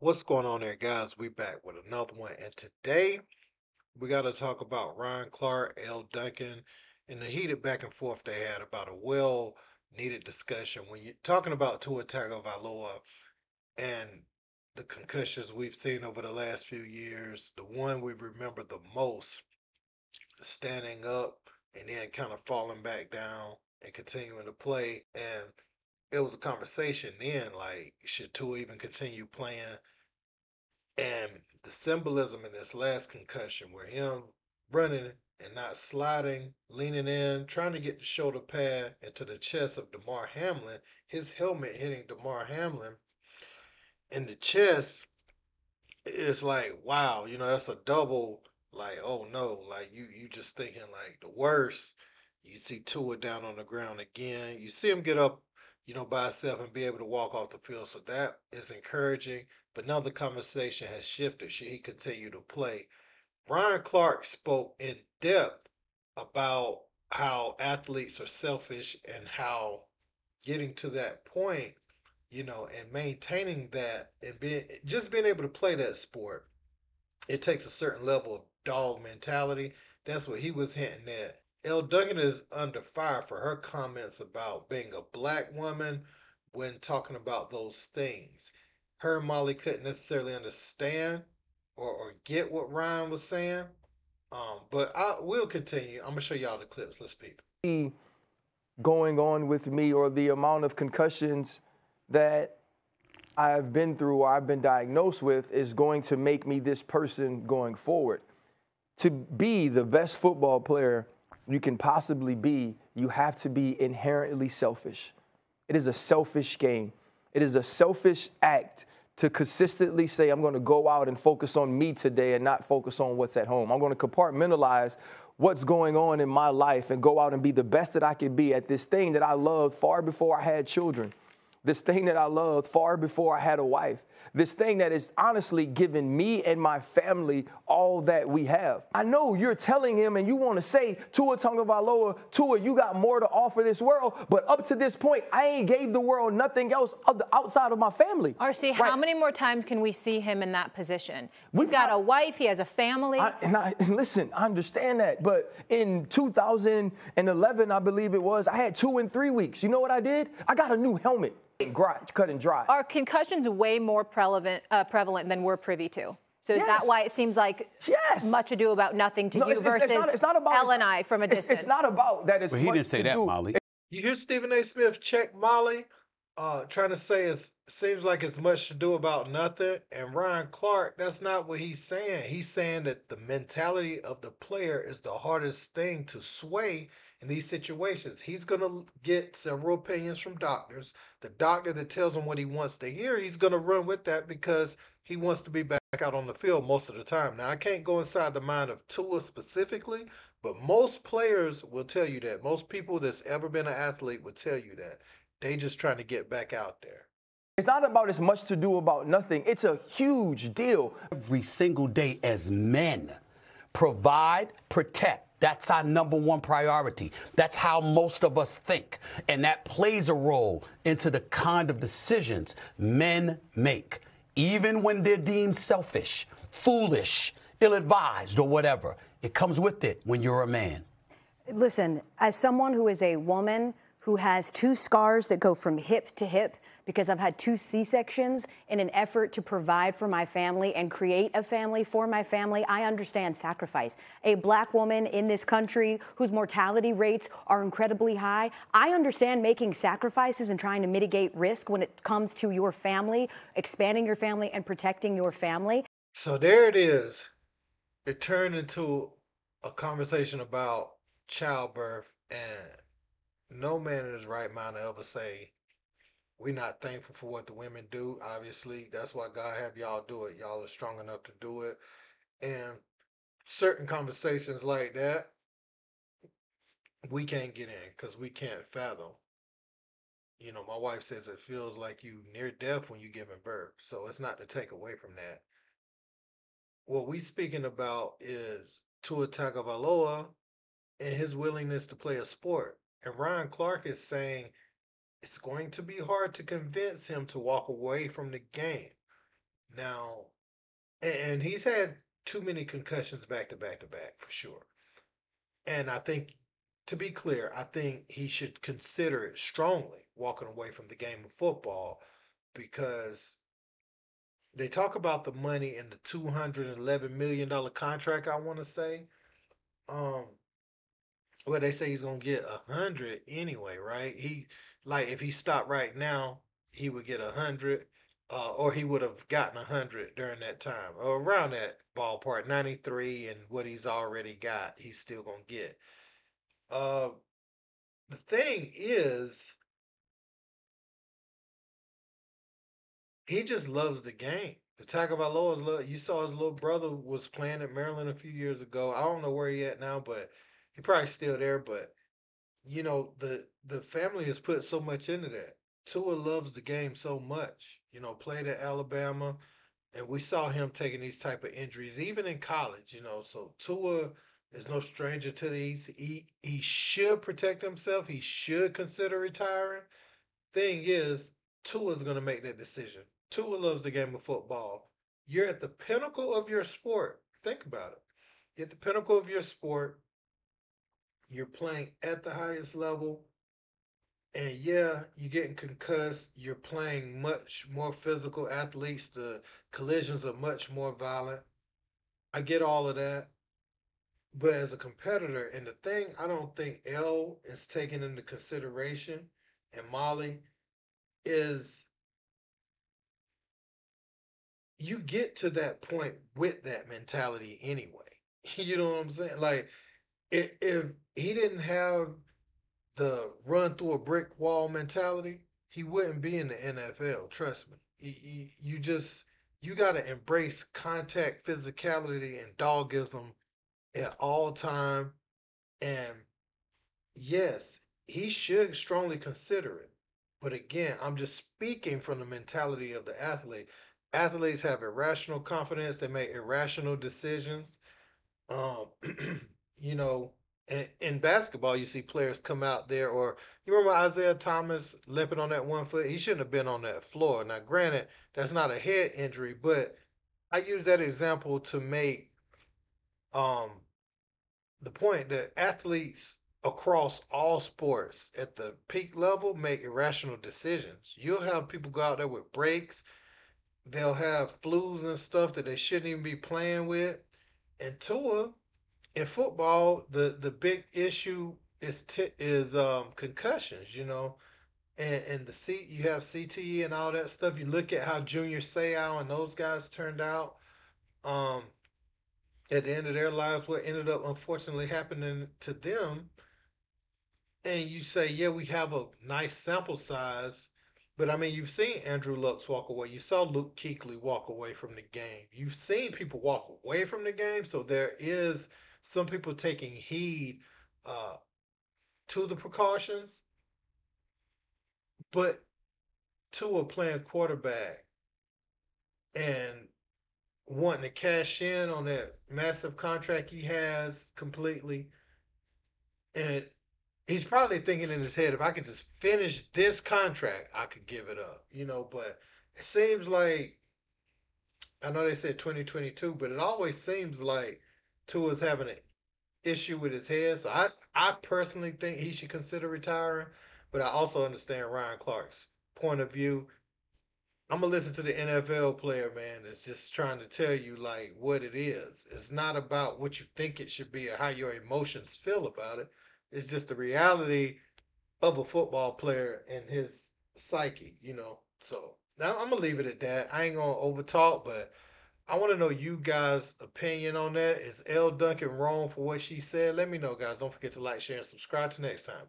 What's going on there, guys? We back with another one, and today we got to talk about Ryan Clark, Elle Duncan, and the heated back and forth they had about a well-needed discussion. When you're talking about Tua Tagovailoa and the concussions we've seen over the last few years, the one we remember the most, standing up and then kind of falling back down and continuing to play, and it was a conversation then, like, should Tua even continue playing? And the symbolism in this last concussion, where him running and not sliding, leaning in, trying to get the shoulder pad into the chest of DeMar Hamlin, his helmet hitting DeMar Hamlin in the chest is like, wow, that's a double, like, oh no, like you just thinking like the worst. You see Tua down on the ground again. You see him get up, by himself and be able to walk off the field. So that is encouraging. But now the conversation has shifted. Should he continue to play? Ryan Clark spoke in depth about how athletes are selfish and how getting to that point, and maintaining that and being able to play that sport, it takes a certain level of dog mentality. That's what he was hinting at. Elle Duncan is under fire for her comments about being a black woman when talking about those things. Her and Molly couldn't necessarily understand or get what Ryan was saying. But I will continue. I'm gonna show y'all the clips. Let's peep. Going on with me, or the amount of concussions that I've been through or I've been diagnosed with, is going to make me this person going forward. To be the best football player you can possibly be, you have to be inherently selfish. It is a selfish game. It is a selfish act to consistently say, I'm going to go out and focus on me today and not focus on what's at home. I'm going to compartmentalize what's going on in my life and go out and be the best that I can be at this thing that I loved far before I had children. This thing that I loved far before I had a wife. This thing that is honestly given me and my family all that we have. I know you're telling him and you want to say, Tua Tagovailoa, Tua, you got more to offer this world, but up to this point, I ain't gave the world nothing else outside of my family. RC, how many more times can we see him in that position? We've He's got a wife, he has a family. Listen, I understand that, but in 2011, I believe it was, I had 2 in 3 weeks. You know what I did? I got a new helmet. Cut and dry. Are concussions way more prevalent than we're privy to? So is that why it seems like much ado about nothing to you versus it's not about, Elle and I from a distance? It's not about that. Well, he didn't say that, Molly. You hear Stephen A. Smith check Molly, trying to say it seems like it's much to do about nothing. And Ryan Clark, that's not what he's saying. He's saying that the mentality of the player is the hardest thing to sway in these situations. He's going to get several opinions from doctors. The doctor that tells him what he wants to hear, he's going to run with that because he wants to be back out on the field most of the time. Now, I can't go inside the mind of Tua specifically, but most players will tell you that. Most people that's ever been an athlete will tell you that. They just trying to get back out there. It's not about as much to do about nothing. It's a huge deal. Every single day as men, provide, protect. That's our number one priority. That's how most of us think. And that plays a role into the kind of decisions men make, even when they're deemed selfish, foolish, ill-advised, or whatever. It comes with it when you're a man. Listen, as someone who is a woman who has 2 scars that go from hip to hip, because I've had 2 C-sections in an effort to provide for my family and create a family for my family, I understand sacrifice. A black woman in this country whose mortality rates are incredibly high, I understand making sacrifices and trying to mitigate risk when it comes to your family, expanding your family and protecting your family. So there it is. It turned into a conversation about childbirth, and no man in his right mind will ever say, we're not thankful for what the women do. Obviously, that's why God have y'all do it. Y'all are strong enough to do it. And certain conversations like that, we can't get in because we can't fathom. My wife says it feels like you near death when you're giving birth. So it's not to take away from that. What we speaking about is Tua Tagovailoa and his willingness to play a sport. And Ryan Clark is saying it's going to be hard to convince him to walk away from the game. Now, and he's had too many concussions back to back to back for sure. And I think, to be clear, I think he should consider it strongly walking away from the game of football because they talk about the money in the $211 million contract. I want to say, um, well, they say he's gonna get 100 anyway, right? He like if he stopped right now, he would get 100, or he would have gotten 100 during that time, or around that ballpark, 93, and what he's already got, he's still gonna get. Uh, the thing is, he just loves the game. The Tagovailoa's love. You saw his little brother was playing at Maryland a few years ago. I don't know where he at now, but he probably still there. But the family has put so much into that. Tua loves the game so much. Played at Alabama, and we saw him taking these type of injuries even in college. So Tua is no stranger to these. He should protect himself. He should consider retiring. Thing is, Tua's going to make that decision. Tua loves the game of football. You're at the pinnacle of your sport. Think about it. You're at the pinnacle of your sport. You're playing at the highest level. And yeah, you're getting concussed. You're playing much more physical athletes. The collisions are much more violent. I get all of that. But as a competitor, and the thing I don't think Elle is taking into consideration, and Molly, is you get to that point with that mentality anyway. You know what I'm saying? Like, if he didn't have the run through a brick wall mentality, he wouldn't be in the NFL. Trust me. You got to embrace contact, physicality, and dogism at all time. And yes, he should strongly consider it. But again, I'm just speaking from the mentality of the athlete. Athletes have irrational confidence. They make irrational decisions. Um, you know, in basketball, you see players come out there, or you remember Isaiah Thomas limping on that one foot? He shouldn't have been on that floor. Now, granted, that's not a head injury, but I use that example to make um, the point that athletes across all sports at the peak level make irrational decisions. You'll have people go out there with breaks, they'll have flus and stuff that they shouldn't even be playing with. And Tua, in football, the big issue is concussions, and you have CTE and all that stuff. You look at how Junior Seau and those guys turned out. Um, at the end of their lives, what ended up unfortunately happening to them, and you say, yeah, we have a nice sample size, but I mean, you've seen Andrew Luck walk away. You saw Luke Kuechly walk away from the game. You've seen people walk away from the game. So there is some people taking heed uh, to the precautions, but to a playing quarterback and wanting to cash in on that massive contract he has completely, and he's probably thinking in his head, if I could just finish this contract, I could give it up, but it seems like, I know they said 2022, but it always seems like Tua's having an issue with his head. So I personally think he should consider retiring, but I also understand Ryan Clark's point of view. I'm gonna listen to the NFL player, man, that's just trying to tell you like what it is. It's not about what you think it should be or how your emotions feel about it. It's just the reality of a football player and his psyche. So now I'm gonna leave it at that. I ain't gonna over talk, but I want to know you guys' opinion on that. Is Elle Duncan wrong for what she said? Let me know, guys. Don't forget to like, share, and subscribe. Till next time. Peace.